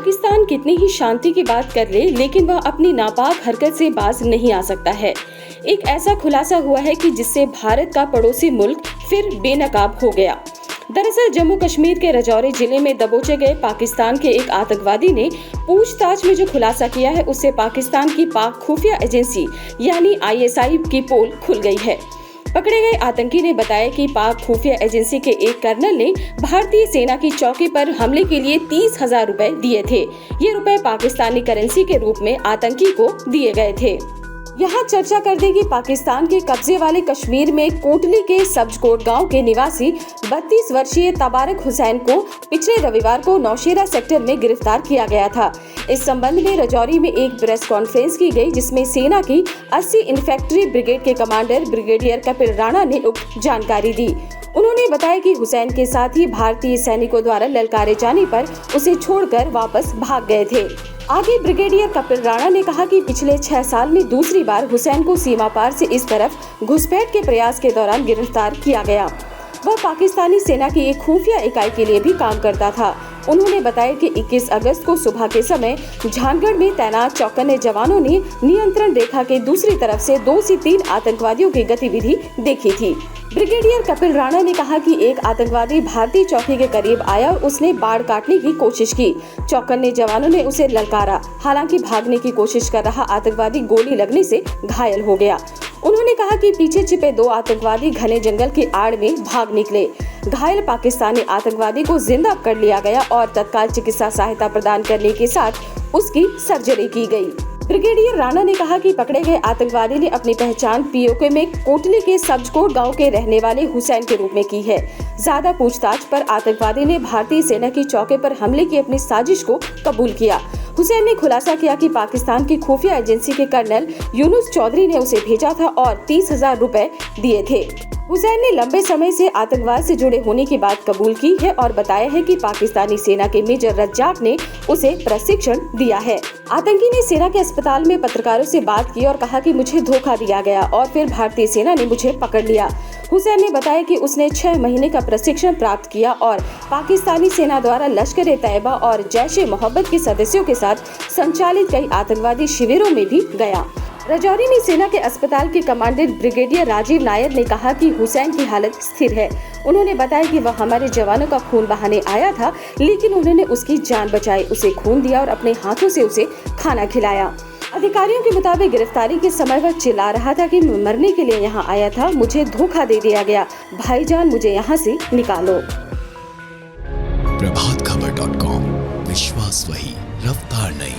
पाकिस्तान कितनी ही शांति की बात कर ले, लेकिन वह अपनी नापाक हरकत से बाज नहीं आ सकता है। एक ऐसा खुलासा हुआ है कि जिससे भारत का पड़ोसी मुल्क फिर बेनकाब हो गया। दरअसल जम्मू कश्मीर के राजौरी जिले में दबोचे गए पाकिस्तान के एक आतंकवादी ने पूछताछ में जो खुलासा किया है, उससे पाकिस्तान की पाक खुफिया एजेंसी यानी ISI की पोल खुल गई है। पकड़े गए आतंकी ने बताया कि पाक खुफिया एजेंसी के एक कर्नल ने भारतीय सेना की चौकी पर हमले के लिए 30,000 रुपए दिए थे। ये रुपए पाकिस्तानी करेंसी के रूप में आतंकी को दिए गए थे। यहाँ चर्चा कर दें कि पाकिस्तान के कब्जे वाले कश्मीर में कोटली के सब्जकोट गांव के निवासी 32 वर्षीय तबारक हुसैन को पिछले रविवार को नौशेरा सेक्टर में गिरफ्तार किया गया था। इस संबंध में राजौरी में एक प्रेस कॉन्फ्रेंस की गई, जिसमें सेना की 80 इन्फेंट्री ब्रिगेड के कमांडर ब्रिगेडियर कपिल राणा ने उक्त जानकारी दी। उन्होंने बताया कि हुसैन के साथ ही भारतीय सैनिकों द्वारा ललकारे जाने पर उसे छोड़कर वापस भाग गए थे। आगे ब्रिगेडियर कपिल राणा ने कहा कि पिछले 6 साल में दूसरी बार हुसैन को सीमा पार से इस तरफ घुसपैठ के प्रयास के दौरान गिरफ्तार किया गया। वह पाकिस्तानी सेना की एक खुफिया इकाई के लिए भी काम करता था। उन्होंने बताया कि 21 अगस्त को सुबह के समय झानगढ़ में तैनात चौकन्ने जवानों ने नियंत्रण रेखा के दूसरी तरफ से 2 से 3 आतंकवादियों की गतिविधि देखी थी। ब्रिगेडियर कपिल राणा ने कहा कि एक आतंकवादी भारतीय चौकी के करीब आया और उसने बाड़ काटने की कोशिश की। चौकन्ने जवानों ने उसे ललकारा। हालांकि भागने की कोशिश कर रहा आतंकवादी गोली लगने से घायल हो गया। उन्होंने कहा कि पीछे छिपे 2 आतंकवादी घने जंगल की आड़ में भाग निकले। घायल पाकिस्तानी आतंकवादी को जिंदा कर लिया गया और तत्काल चिकित्सा सहायता प्रदान करने के साथ उसकी सर्जरी की गई। ब्रिगेडियर राणा ने कहा कि पकड़े गए आतंकवादी ने अपनी पहचान POK में कोटली के सब्जकोट गांव के रहने वाले हुसैन के रूप में की है। ज्यादा पूछताछ पर आतंकवादी ने भारतीय सेना की चौकी पर हमले की अपनी साजिश को कबूल किया। हुसैन ने खुलासा किया कि पाकिस्तान की खुफिया एजेंसी के कर्नल यूनुस चौधरी ने उसे भेजा था और 30,000 रुपए दिए थे। हुसैन ने लंबे समय से आतंकवाद से जुड़े होने की बात कबूल की है और बताया है कि पाकिस्तानी सेना के मेजर रज्जाक ने उसे प्रशिक्षण दिया है। आतंकी ने सेना के अस्पताल में पत्रकारों से बात की और कहा कि मुझे धोखा दिया गया और फिर भारतीय सेना ने मुझे पकड़ लिया। हुसैन ने बताया कि उसने 6 महीने का प्रशिक्षण प्राप्त किया और पाकिस्तानी सेना द्वारा लश्कर-ए-तैयबा और जैश-ए-मोहब्बत के सदस्यों के साथ संचालित कई आतंकवादी शिविरों में भी गया। राजौरी में सेना के अस्पताल के कमांडेंट ब्रिगेडियर राजीव नायर ने कहा कि हुसैन की हालत स्थिर है। उन्होंने बताया कि वह हमारे जवानों का खून बहाने आया था, लेकिन उन्होंने उसकी जान बचाई, उसे खून दिया और अपने हाथों से उसे खाना खिलाया। अधिकारियों के मुताबिक गिरफ्तारी के समय वह चिल्ला रहा था कि मैं मरने के लिए यहाँ आया था, मुझे धोखा दे दिया गया, भाईजान मुझे यहाँ से निकालो। प्रभातखबर.com, विश्वास वही, रफ्तार नहीं।